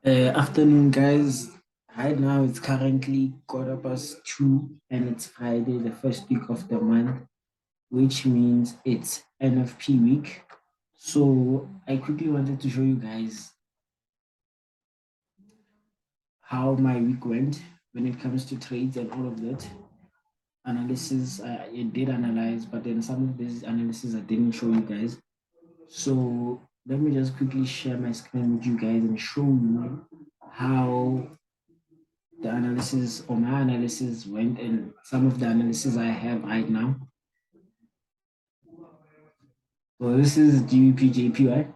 Afternoon, guys. Right now, it's currently 2:15, and it's Friday, the first week of the month, which means it's NFP week. So, I quickly wanted to show you guys how my week went when it comes to trades and all of that analysis. I did analyze, but then some of these analysis I didn't show you guys. So, let me just quickly share my screen with you guys and show you how the analysis or my analysis went and some of the analysis I have right now. So this is GBP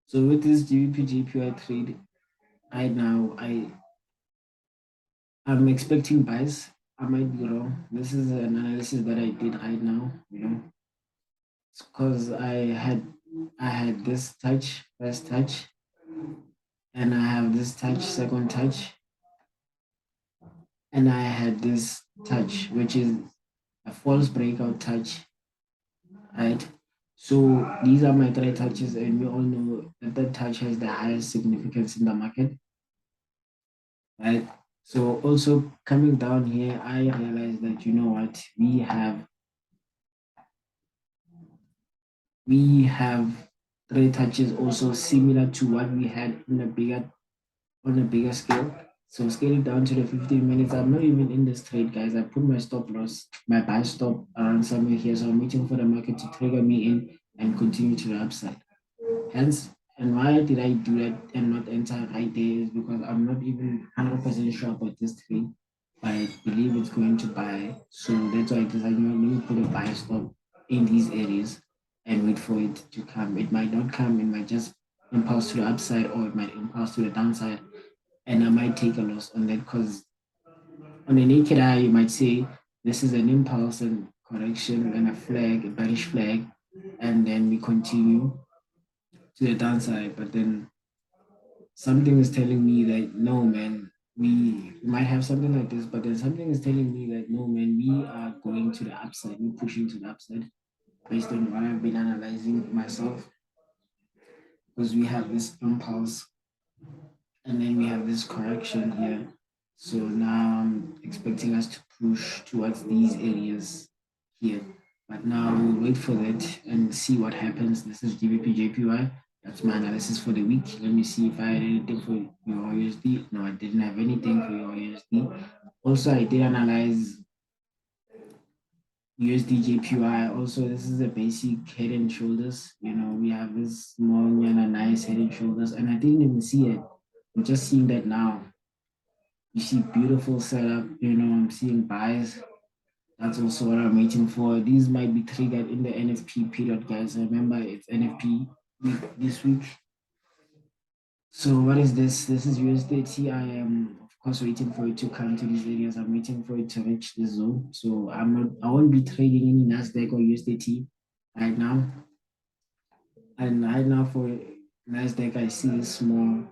So with this GBP trade right now, I'm expecting buys. I might be wrong. This is an analysis that I did right now, because I had this touch, first touch, and I have this touch, second touch, and I had this touch, which is a false breakout touch, right? So these are my three touches, and we all know that that touch has the highest significance in the market, right? So also coming down here, I realized that what we have three touches also similar to what we had in a bigger on a bigger scale. So scale it down to the 15 minutes. I'm not even in this trade, guys. I put my stop loss, my buy stop around somewhere here. So I'm waiting for the market to trigger me in and continue to the upside. Hence, and why did I do that and not enter right there is because I'm not even 100% sure about this trade. I believe it's going to buy. So that's why I decided, let me put a buy stop in these areas and wait for it to come. It might not come, it might just impulse to the upside or it might impulse to the downside. And I might take a loss on that because on the naked eye, you might say this is an impulse and correction and a flag, a bearish flag, and then we continue to the downside. But then something is telling me that no, man, we might have something like this, but then something is telling me that no, man, we are going to the upside, we're pushing to the upside based on what I've been analyzing myself, because we have this impulse and then we have this correction here. So now I'm expecting us to push towards these areas here. But now we'll wait for that and see what happens. This is GBP That's my analysis for the week. Let me see if I had anything for your USD. No, I didn't have anything for your USD. Also, I did analyze USD JPY. Also, this is a basic head and shoulders. We have this small and nice head and shoulders, and I didn't even see it. I'm just seeing that now. You see beautiful setup. I'm seeing buys. That's also what I'm waiting for. These might be triggered in the NFP period, guys. Remember, it's NFP week this week. So what is this? This is USDT. I am of course waiting for it to come to these areas. I'm waiting for it to reach this zone. So I won't be trading any Nasdaq or USDT right now. And right now for Nasdaq, I see this small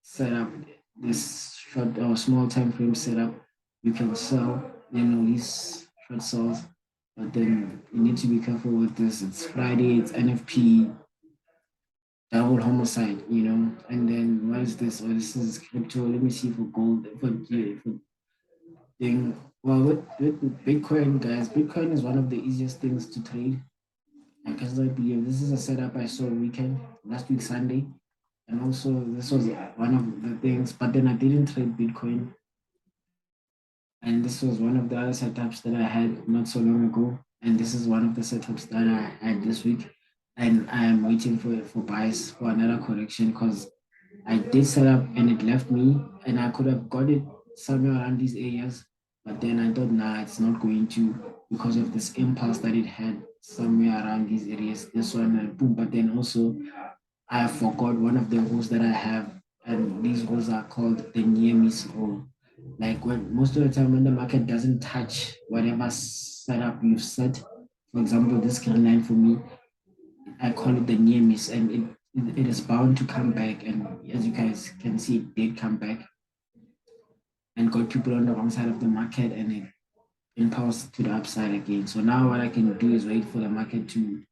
setup, this short or small time frame setup. You can sell, these short sells, but then you need to be careful with this. It's Friday, it's NFP, double homicide, and then what is this? Oh, this is crypto. Let me see for gold, for thing. Well, with Bitcoin, guys, Bitcoin is one of the easiest things to trade. I cannot believe this is a setup I saw weekend, last week, Sunday. And also, this was one of the things, but then I didn't trade Bitcoin. And this was one of the other setups that I had not so long ago. And this is one of the setups that I had this week. And I am waiting for buys for another correction because I did set up and it left me, and I could have got it somewhere around these areas. But then I thought, nah, it's not going to because of this impulse that it had somewhere around these areas. This one, boom. But then also, I forgot one of the rules that I have, and these rules are called the near miss rule. Like when most of the time when the market doesn't touch whatever setup you've set, for example, this green line for me, I call it the near miss, and it is bound to come back. And as you guys can see, it did come back and got people on the wrong side of the market, and it impulsed to the upside again. So now what I can do is wait for the market to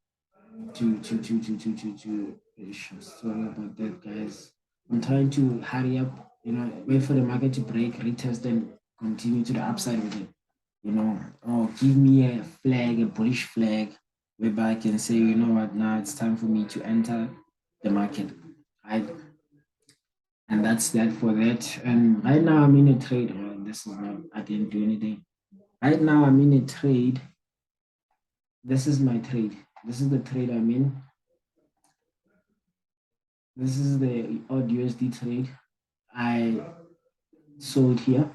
sorry about that, guys. I'm trying to hurry up, wait for the market to break, retest, and continue to the upside with it, or give me a flag, a bullish flag, whereby I can say, you know what, now it's time for me to enter the market. Right? And that's that for that. And right now I'm in a trade. Oh, this is not, I didn't do anything. Right now I'm in a trade. This is my trade. This is the trade I'm in. This is the odd USD trade I sold here.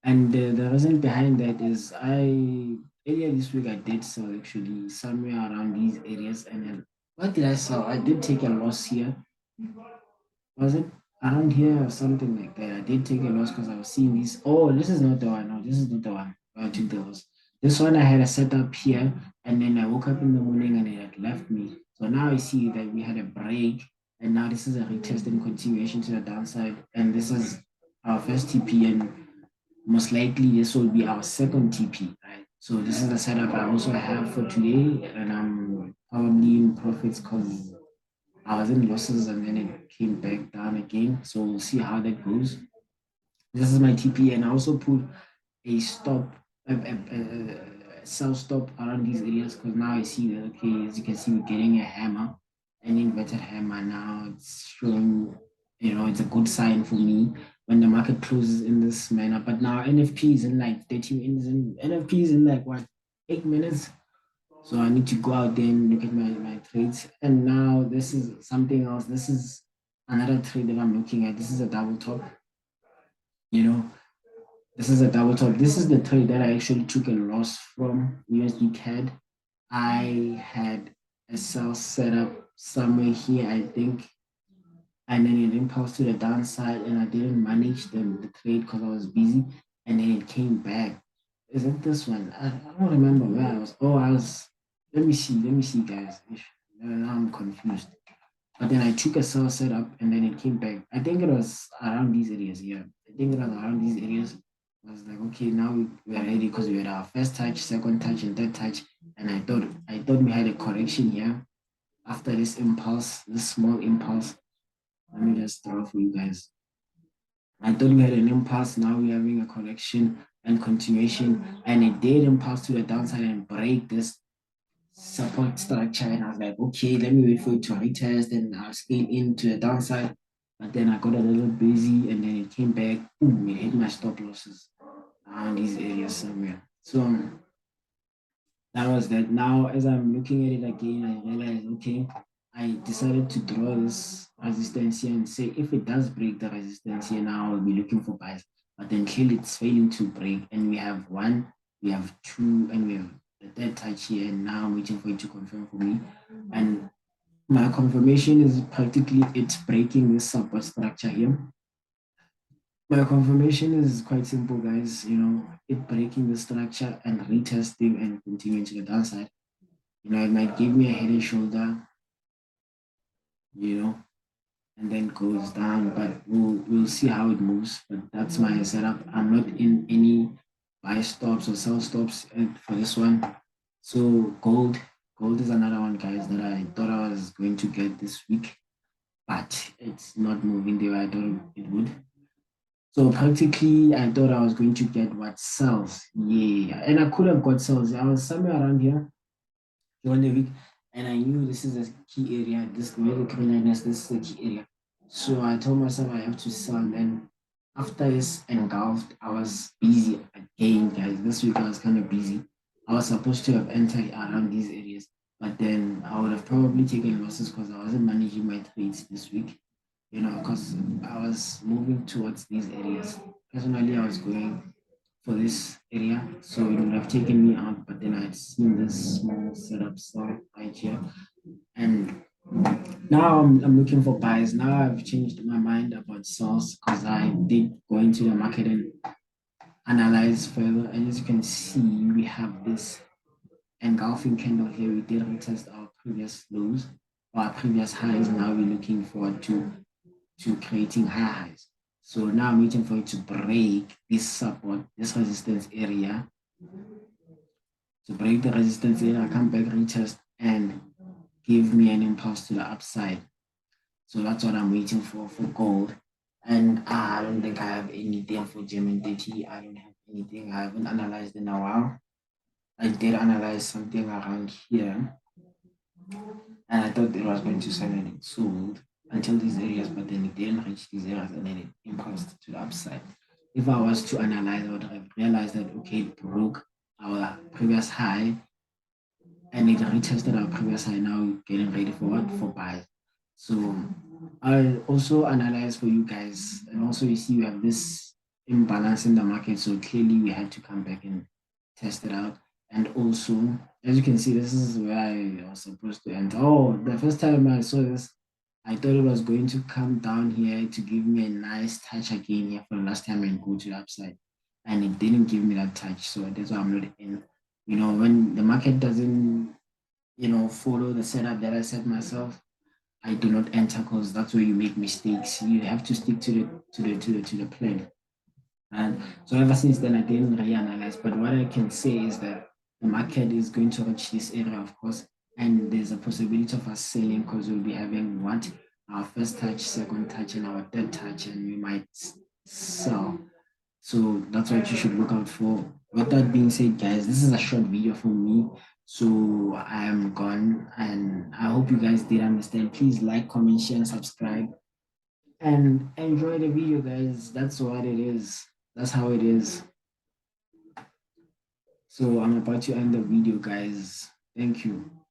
And the reason behind that is earlier this week I did sell actually somewhere around these areas. And then what did I sell? I did take a loss here. Was it around here or something like that? I did take a loss because I was seeing this. Oh, this is not the one. No, this is not the one. I took the loss. This one I had a setup here, and then I woke up in the morning and it had left me. So now I see that we had a break, and now this is a retest and continuation to the downside. And this is our first TP, and most likely this will be our second TP, right? So this is the setup I also have for today, and I'm probably in profits because I was in losses and then it came back down again. So we'll see how that goes. This is my TP, and I also put a stop, a sell stop around these areas because now I see that, okay, as you can see, we're getting a hammer, an inverted hammer. Now it's showing, it's a good sign for me when the market closes in this manner. But now NFP is in like 30 minutes, and NFP is in like what, 8 minutes. So I need to go out there and look at my trades. And now this is something else. This is another trade that I'm looking at. This is a double top. You know, this is a double top. This is the trade that I actually took a loss from USD CAD. I had a sell set up somewhere here, I think, and then it impulsed to the downside, and I didn't manage the trade because I was busy, and then it came back. Is it this one? I don't remember where I was. Oh, I was. Let me see, guys. Now I'm confused. But then I took a sell setup, and then it came back. I think it was around these areas here. I think it was around these areas. I was like, okay, now we are ready because we had our first touch, second touch, and third touch, and I thought we had a correction here after this impulse, this small impulse. Let me just draw for you guys. I thought we had an impulse. Now we're having a correction and continuation, and it did impulse to the downside and break this support structure. And I was like, okay, let me wait for it to retest, and I'll scale into the downside. But then I got a little busy, and then it came back. Boom, it hit my stop losses around these areas somewhere. So that was that. Now, as I'm looking at it again, I realized, okay, I decided to draw this resistance here and say if it does break the resistance here, now I'll be looking for buys. But then clearly it's failing to break, and we have one, we have two, and we have the third touch here. And now I'm waiting for it to confirm for me. And my confirmation is practically it's breaking this support structure here. My confirmation is quite simple, guys. It breaking the structure and retesting and continuing to the downside. It might give me a head and shoulder, you know, and then goes down, but we'll see how it moves. But that's my setup. I'm not in any buy stops or sell stops for this one. So gold is another one, guys, that I thought I was going to get this week, but it's not moving the way I thought it would. So practically, I thought I was going to get what sells. Yeah, and I could have got sells. I was somewhere around here during the week, and I knew this is a key area. This where the criminalness, this is the key area. So I told myself I have to sell. And after this engulfed, I was busy again, guys. This week I was kind of busy. I was supposed to have entered around these areas, but then I would have probably taken losses because I wasn't managing my trades this week. Because I was moving towards these areas. Personally, I was going for this area. So it would have taken me out, but then I'd seen this small setup sell right here. And now I'm looking for buys. Now I've changed my mind about sales because I did go into the market and analyze further. And as you can see, we have this engulfing candle here. We did retest our previous lows or our previous highs. Now we're looking forward to creating higher highs. So now I'm waiting for it to break this support, this resistance area, to break the resistance area, come back, retest, and give me an impulse to the upside. So that's what I'm waiting for gold. And I don't think I have anything for German 30. I don't have anything. I haven't analyzed in a while. I did analyze something around here, and I thought it was going to sell and it sold until these areas, but then it didn't reach these areas and then it impulsed to the upside. If I was to analyze, I would have realized that okay, it broke our previous high and it retested our previous high. Now getting ready for what? For buy. So I also analyze for you guys, and also you see we have this imbalance in the market. So clearly we had to come back and test it out. And also, as you can see, this is where I was supposed to enter. Oh, the first time I saw this, I thought it was going to come down here to give me a nice touch again here for the last time and go to the upside. And it didn't give me that touch. So that's why I'm not in. When the market doesn't, follow the setup that I set myself, I do not enter because that's where you make mistakes. You have to stick to the plan. And so ever since then, I didn't reanalyze. But what I can say is that the market is going to reach this area, of course, and there's a possibility of us selling because we'll be having what our first touch, second touch, and our third touch, and we might sell. So that's what you should look out for. With that being said, guys, this is a short video from me. So I am gone, and I hope you guys did understand. Please like, comment, share, and subscribe, and enjoy the video, guys. That's what it is. That's how it is. So I'm about to end the video, guys. Thank you.